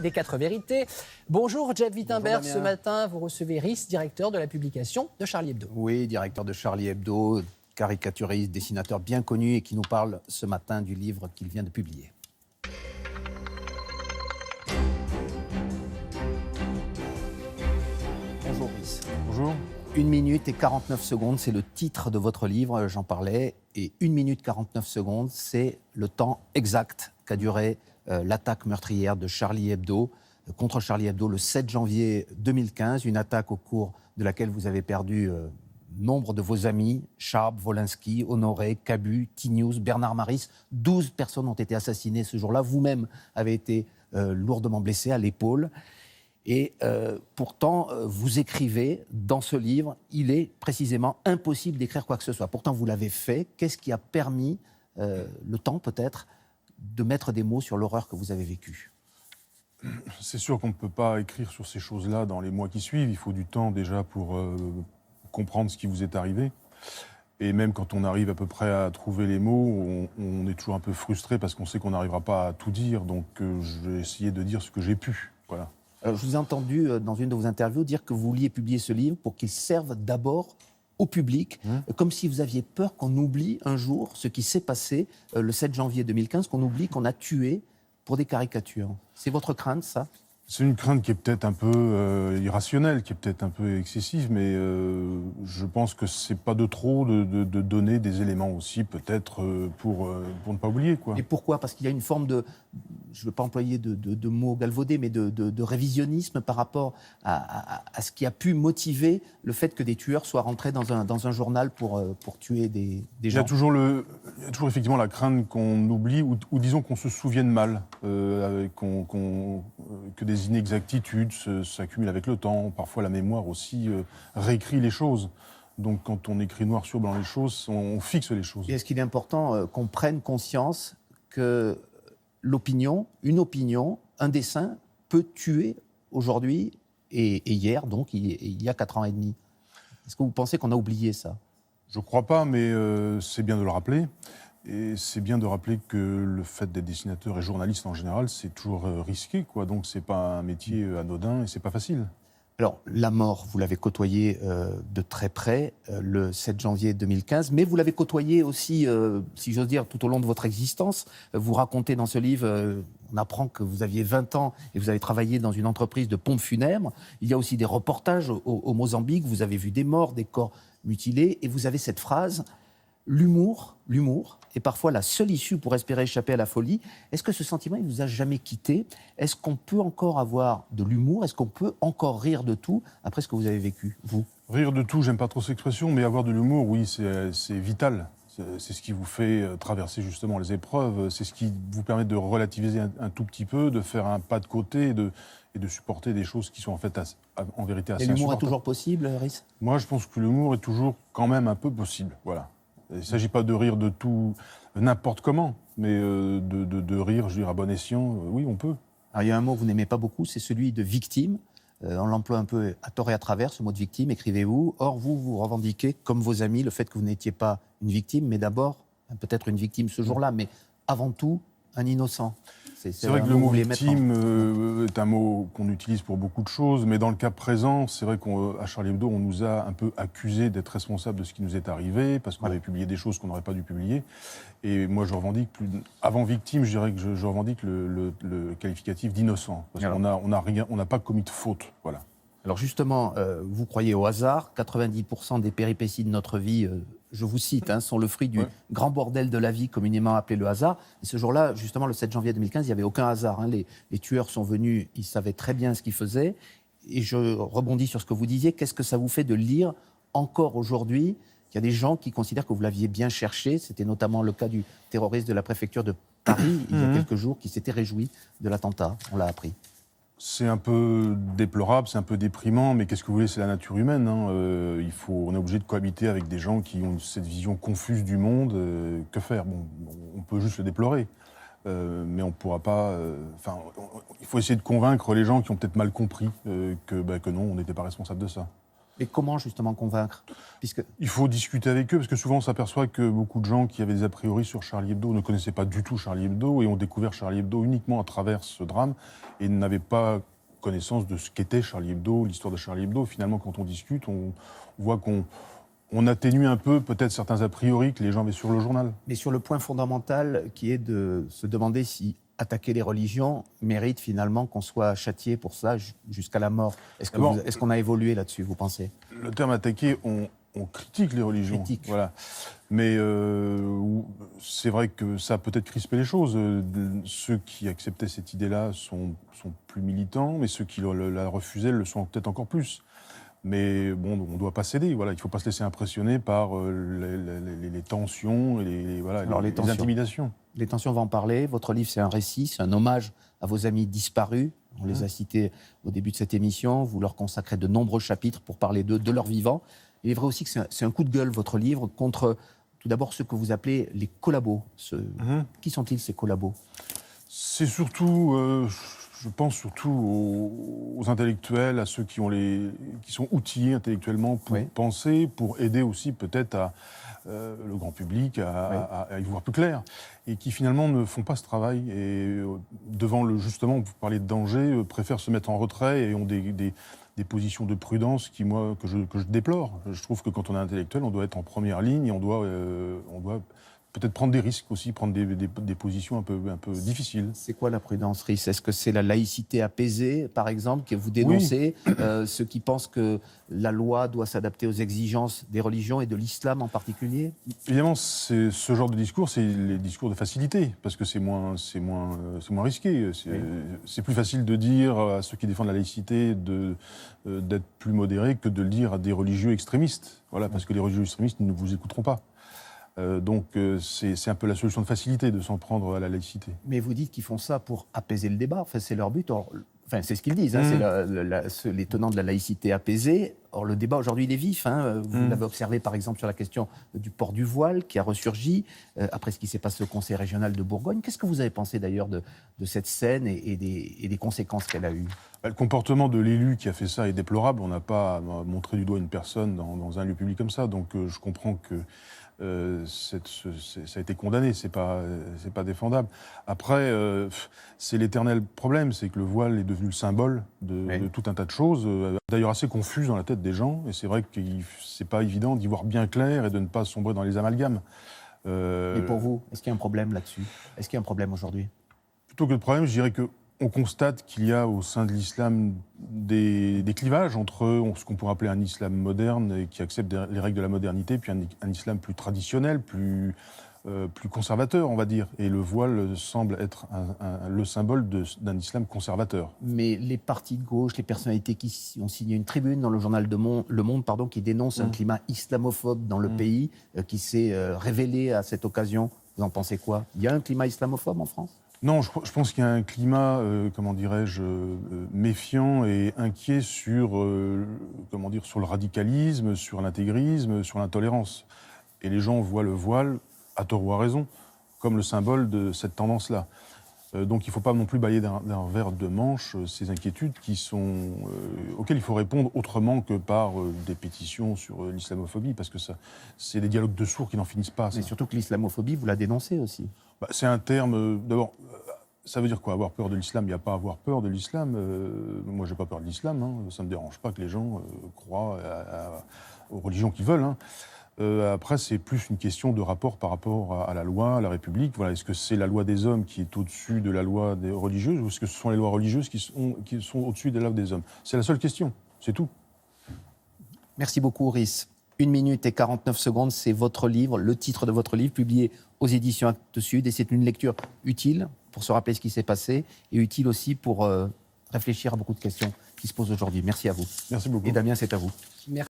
Des 4 vérités. Bonjour Jeff Wittenberg, Bonjour, ce matin vous recevez Rhys, directeur de la publication de Charlie Hebdo. Oui, directeur de Charlie Hebdo, caricaturiste, dessinateur bien connu et qui nous parle ce matin du livre qu'il vient de publier. Bonjour Rhys. Bonjour. 1 minute et 49 secondes, c'est le titre de votre livre, j'en parlais. Et 1 minute 49 secondes, c'est le temps exact qu'a duré l'attaque meurtrière de Charlie Hebdo contre Charlie Hebdo le 7 janvier 2015. Une attaque au cours de laquelle vous avez perdu nombre de vos amis, Sharp, Wolinski, Honoré, Cabu, T-News, Bernard Maris. 12 personnes ont été assassinées ce jour-là. Vous-même avez été lourdement blessé à l'épaule. Et pourtant, vous écrivez dans ce livre, il est précisément impossible d'écrire quoi que ce soit. Pourtant, vous l'avez fait. Qu'est-ce qui a permis, le temps peut-être, de mettre des mots sur l'horreur que vous avez vécue ? C'est sûr qu'on ne peut pas écrire sur ces choses-là dans les mois qui suivent. Il faut du temps déjà pour comprendre ce qui vous est arrivé. Et même quand on arrive à peu près à trouver les mots, on est toujours un peu frustré parce qu'on sait qu'on n'arrivera pas à tout dire. Donc je vais essayer de dire ce que j'ai pu. Voilà. Alors, je vous ai entendu dans une de vos interviews dire que vous vouliez publier ce livre pour qu'il serve d'abord au public, comme si vous aviez peur qu'on oublie un jour ce qui s'est passé le 7 janvier 2015, qu'on oublie qu'on a tué pour des caricatures. C'est votre crainte, ça ? C'est une crainte qui est peut-être un peu irrationnelle, qui est peut-être un peu excessive, mais je pense que c'est pas de trop de donner des éléments aussi, peut-être pour ne pas oublier, quoi. Et pourquoi ? Parce qu'il y a une forme de, je ne veux pas employer de mots galvaudés, mais de révisionnisme par rapport à ce qui a pu motiver le fait que des tueurs soient rentrés dans un journal pour tuer des gens. Il y a toujours effectivement la crainte qu'on oublie, ou disons qu'on se souvienne mal, que des inexactitudes s'accumulent avec le temps. Parfois, la mémoire aussi réécrit les choses. Donc, quand on écrit noir sur blanc les choses, on fixe les choses. Et est-ce qu'il est important qu'on prenne conscience que une opinion, un dessin peut tuer aujourd'hui et hier, donc il y a 4 ans et demi ? Est-ce que vous pensez qu'on a oublié ça ? Je ne crois pas, mais c'est bien de le rappeler. Et c'est bien de rappeler que le fait d'être dessinateur et journaliste en général, c'est toujours risqué, quoi. Donc c'est pas un métier anodin et c'est pas facile. Alors, la mort, vous l'avez côtoyée de très près le 7 janvier 2015, mais vous l'avez côtoyée aussi, si j'ose dire, tout au long de votre existence. Vous racontez dans ce livre, on apprend que vous aviez 20 ans et vous avez travaillé dans une entreprise de pompes funèbres. Il y a aussi des reportages au Mozambique, vous avez vu des morts, des corps mutilés, et vous avez cette phrase... L'humour est parfois la seule issue pour espérer échapper à la folie. Est-ce que ce sentiment, il ne vous a jamais quitté ? Est-ce qu'on peut encore avoir de l'humour ? Est-ce qu'on peut encore rire de tout après ce que vous avez vécu, vous ? Rire de tout, j'aime pas trop cette expression, mais avoir de l'humour, oui, c'est vital. C'est ce qui vous fait traverser justement les épreuves. C'est ce qui vous permet de relativiser un tout petit peu, de faire un pas de côté et de supporter des choses qui sont en fait en vérité assez insupportables. Et l'humour est toujours possible, Rhys ? Moi, je pense que l'humour est toujours quand même un peu possible, voilà. Il ne s'agit pas de rire de tout, n'importe comment, mais de rire, je veux dire, à bon escient, oui, on peut. Alors, il y a un mot que vous n'aimez pas beaucoup, c'est celui de victime. On l'emploie un peu à tort et à travers, ce mot de victime, écrivez-vous. Or, vous revendiquez, comme vos amis, le fait que vous n'étiez pas une victime, mais d'abord, peut-être une victime ce jour-là, mais avant tout, un innocent. C'est vrai que le mot victime est un mot qu'on utilise pour beaucoup de choses, mais dans le cas présent, c'est vrai qu'à Charlie Hebdo, on nous a un peu accusés d'être responsables de ce qui nous est arrivé, parce qu'on avait publié des choses qu'on n'aurait pas dû publier. Et moi, je revendique, avant victime, je dirais que je revendique le qualificatif d'innocent, parce qu'on n'a pas commis de faute, voilà. Alors justement, vous croyez au hasard, 90% des péripéties de notre vie, je vous cite, sont le fruit du grand bordel de la vie, communément appelé le hasard. Et ce jour-là, justement, le 7 janvier 2015, il n'y avait aucun hasard. Les tueurs sont venus, ils savaient très bien ce qu'ils faisaient. Et je rebondis sur ce que vous disiez, qu'est-ce que ça vous fait de lire encore aujourd'hui qu'il y a des gens qui considèrent que vous l'aviez bien cherché ? C'était notamment le cas du terroriste de la préfecture de Paris, il y a quelques jours, qui s'était réjoui de l'attentat, on l'a appris. C'est un peu déplorable, c'est un peu déprimant, mais qu'est-ce que vous voulez, c'est la nature humaine. On est obligé de cohabiter avec des gens qui ont cette vision confuse du monde. Que faire ? Bon, on peut juste le déplorer, mais on ne pourra pas... il faut essayer de convaincre les gens qui ont peut-être mal compris que non, on n'était pas responsable de ça. Et comment justement convaincre? Il faut discuter avec eux, parce que souvent on s'aperçoit que beaucoup de gens qui avaient des a priori sur Charlie Hebdo ne connaissaient pas du tout Charlie Hebdo et ont découvert Charlie Hebdo uniquement à travers ce drame et n'avaient pas connaissance de ce qu'était Charlie Hebdo, l'histoire de Charlie Hebdo. Finalement, quand on discute, on voit qu'on atténue un peu peut-être certains a priori que les gens avaient sur le journal. Mais sur le point fondamental qui est de se demander si attaquer les religions mérite finalement qu'on soit châtié pour ça jusqu'à la mort. Est-ce qu'on a évolué là-dessus, vous pensez? Le terme attaquer, on critique les religions. Voilà. Mais c'est vrai que ça a peut-être crispé les choses. Ceux qui acceptaient cette idée-là sont plus militants, mais ceux qui la refusaient le sont peut-être encore plus. Mais bon, on ne doit pas céder. Voilà. Il ne faut pas se laisser impressionner par les tensions et les intimidations. Les tensions, on va en parler. Votre livre, c'est un récit, c'est un hommage à vos amis disparus. On les a cités au début de cette émission. Vous leur consacrez de nombreux chapitres pour parler d'eux, de leur vivant. Il est vrai aussi que c'est un coup de gueule, votre livre, contre tout d'abord ceux que vous appelez les collabos. Qui sont-ils, ces collabos? C'est surtout, je pense surtout aux intellectuels, à ceux qui sont outillés intellectuellement pour penser, pour aider aussi peut-être le grand public à y voir plus clair, et qui finalement ne font pas ce travail et justement, vous parlez de danger, préfèrent se mettre en retrait et ont des positions de prudence que je déplore. Je trouve que quand on est intellectuel, on doit être en première ligne et on doit peut-être prendre des risques aussi, prendre des positions un peu difficiles. C'est quoi la prudence, Rhys? Est-ce que c'est la laïcité apaisée, par exemple, que vous dénoncez? Ceux qui pensent que la loi doit s'adapter aux exigences des religions et de l'islam en particulier? Évidemment, ce genre de discours, c'est les discours de facilité, parce que c'est moins risqué. C'est plus facile de dire à ceux qui défendent la laïcité d'être plus modérés que de le dire à des religieux extrémistes. Voilà, parce que les religieux extrémistes ne vous écouteront pas. Donc c'est un peu la solution de facilité de s'en prendre à la laïcité. Mais vous dites qu'ils font ça pour apaiser le débat, enfin, c'est leur but. Enfin, c'est ce qu'ils disent, c'est les tenants de la laïcité apaisée. Or, le débat aujourd'hui, il est vif. Vous l'avez observé, par exemple, sur la question du port du voile, qui a ressurgi après ce qui s'est passé au Conseil régional de Bourgogne. Qu'est-ce que vous avez pensé, d'ailleurs, de cette scène et des conséquences qu'elle a eues? Le comportement de l'élu qui a fait ça est déplorable. On n'a pas montré du doigt une personne dans un lieu public comme ça. Donc, je comprends que ça a été condamné, c'est pas défendable. Après, c'est l'éternel problème, c'est que le voile est devenu le symbole de tout un tas de choses, d'ailleurs assez confus dans la tête des gens, et c'est vrai que c'est pas évident d'y voir bien clair et de ne pas sombrer dans les amalgames. Et pour vous, est-ce qu'il y a un problème là-dessus? Est-ce qu'il y a un problème aujourd'hui? Plutôt que de problème, je dirais que on constate qu'il y a au sein de l'islam des clivages entre ce qu'on pourrait appeler un islam moderne et qui accepte les règles de la modernité, puis un islam plus traditionnel, plus conservateur, on va dire. Et le voile semble être le symbole d'un islam conservateur. Mais les partis de gauche, les personnalités qui ont signé une tribune dans le journal Le Monde, qui dénonce un climat islamophobe dans le pays, qui s'est révélé à cette occasion, vous en pensez quoi? Il y a un climat islamophobe en France? Non, je pense qu'il y a un climat, méfiant et inquiet sur le radicalisme, sur l'intégrisme, sur l'intolérance. Et les gens voient le voile, à tort ou à raison, comme le symbole de cette tendance-là. Donc il ne faut pas non plus balayer d'un revers de manche ces inquiétudes auxquelles il faut répondre autrement que par des pétitions sur l'islamophobie, parce que c'est des dialogues de sourds qui n'en finissent pas. Mais surtout que l'islamophobie, vous la dénoncez aussi. C'est un terme, d'abord, ça veut dire quoi? Avoir peur de l'islam? Il n'y a pas à avoir peur de l'islam. Moi, je n'ai pas peur de l'islam. Ça ne me dérange pas que les gens croient aux religions qu'ils veulent. Après, c'est plus une question de rapport par rapport à la loi, à la République. Voilà. Est-ce que c'est la loi des hommes qui est au-dessus de la loi des religieuses, ou est-ce que ce sont les lois religieuses qui sont au-dessus de la loi des hommes? C'est la seule question, c'est tout. Merci beaucoup, Rhys. 1 minute et 49 secondes, c'est votre livre, le titre de votre livre, publié aux éditions Actes Sud. Et c'est une lecture utile pour se rappeler ce qui s'est passé et utile aussi pour réfléchir à beaucoup de questions qui se posent aujourd'hui. Merci à vous. Merci beaucoup. Et Damien, c'est à vous. Merci.